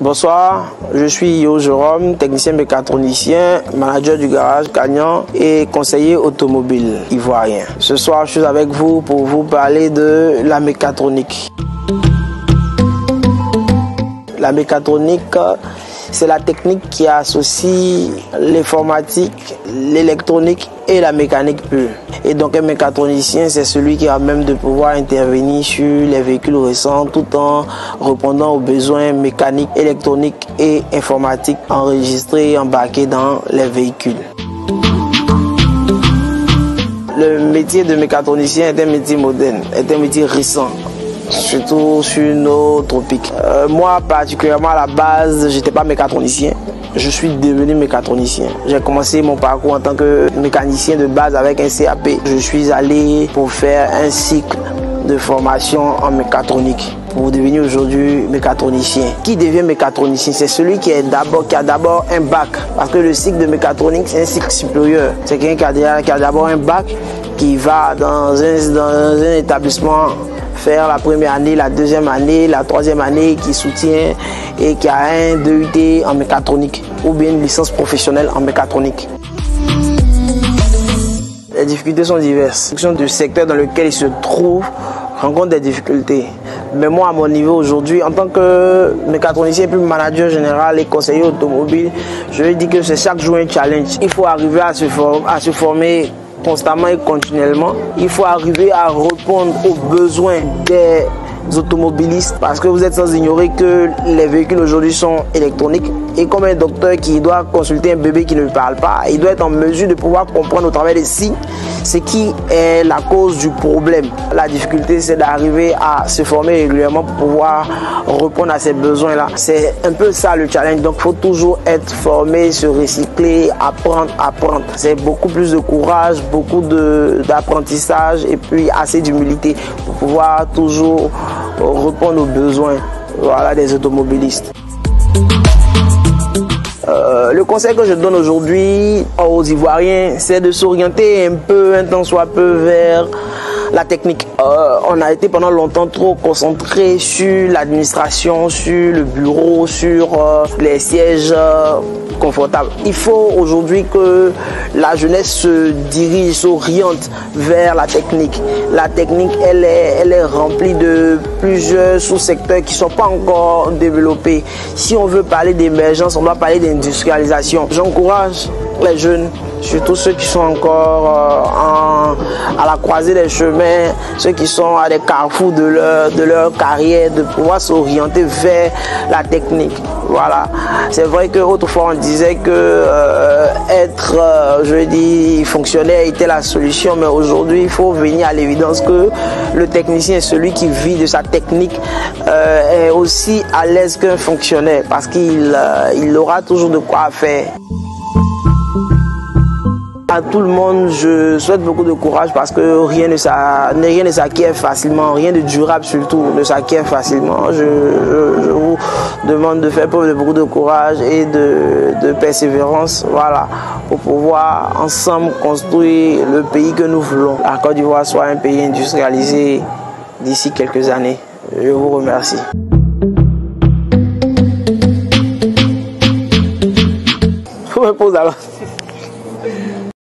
Bonsoir, je suis Yo Jérôme, technicien mécatronicien, manager du garage Cagnan et conseiller automobile ivoirien. Ce soir, je suis avec vous pour vous parler de la mécatronique. La mécatronique, c'est la technique qui associe l'informatique, l'électronique et la mécanique pure. Et donc un mécatronicien, c'est celui qui a même de pouvoir intervenir sur les véhicules récents tout en répondant aux besoins mécaniques, électroniques et informatiques enregistrés et embarqués dans les véhicules. Le métier de mécatronicien est un métier moderne, est un métier récent, surtout sur nos tropiques. Moi particulièrement à la base, j'étais pas mécatronicien. Je suis devenu mécatronicien. J'ai commencé mon parcours en tant que mécanicien de base avec un CAP. Je suis allé pour faire un cycle de formation en mécatronique pour devenir aujourd'hui mécatronicien. Qui devient mécatronicien? C'est celui qui a d'abord un bac. Parce que le cycle de mécatronique, c'est un cycle supérieur. C'est quelqu'un qui a d'abord un bac, qui va dans un établissement faire la première année, la deuxième année, la troisième année, qui soutient et qui a un DUT en mécatronique ou bien une licence professionnelle en mécatronique. Les difficultés sont diverses. En fonction du secteur dans lequel il se trouve, rencontre des difficultés. Mais moi, à mon niveau aujourd'hui, en tant que mécatronicien et puis manager général et conseiller automobile, je vais dire que c'est chaque jour un challenge. Il faut arriver à se former constamment et continuellement. Il faut arriver à répondre aux besoins des automobilistes parce que vous êtes sans ignorer que les véhicules aujourd'hui sont électroniques et comme un docteur qui doit consulter un bébé qui ne parle pas, il doit être en mesure de pouvoir comprendre au travers des signes ce qui est la cause du problème. La difficulté, c'est d'arriver à se former régulièrement pour pouvoir répondre à ces besoins-là. C'est un peu ça le challenge. Donc, il faut toujours être formé, se recycler, apprendre. C'est beaucoup plus de courage, beaucoup d'apprentissage et puis assez d'humilité pour pouvoir toujours répondre aux besoins, voilà, des automobilistes. Le conseil que je donne aujourd'hui aux Ivoiriens, c'est de s'orienter un tant soit peu vers la technique. On a été pendant longtemps trop concentré sur l'administration, sur le bureau, sur les sièges confortables. Il faut aujourd'hui que la jeunesse se dirige, s'oriente vers la technique. La technique, elle est remplie de plusieurs sous-secteurs qui ne sont pas encore développés. Si on veut parler d'émergence, on doit parler d'industrialisation. J'encourage les jeunes, surtout ceux qui sont encore à la croisée des chemins, ceux qui sont à des carrefours de leur carrière, de pouvoir s'orienter vers la technique. Voilà. C'est vrai qu'autrefois on disait que être, fonctionnaire était la solution, mais aujourd'hui il faut venir à l'évidence que le technicien est celui qui vit de sa technique, est aussi à l'aise qu'un fonctionnaire parce qu'il aura toujours de quoi faire. À tout le monde, je souhaite beaucoup de courage parce que rien ne s'acquiert facilement, rien de durable surtout ne s'acquiert facilement. Je vous demande de faire preuve de beaucoup de courage et de persévérance, voilà, pour pouvoir ensemble construire le pays que nous voulons. La Côte d'Ivoire soit un pays industrialisé d'ici quelques années. Je vous remercie. Je me pose alors.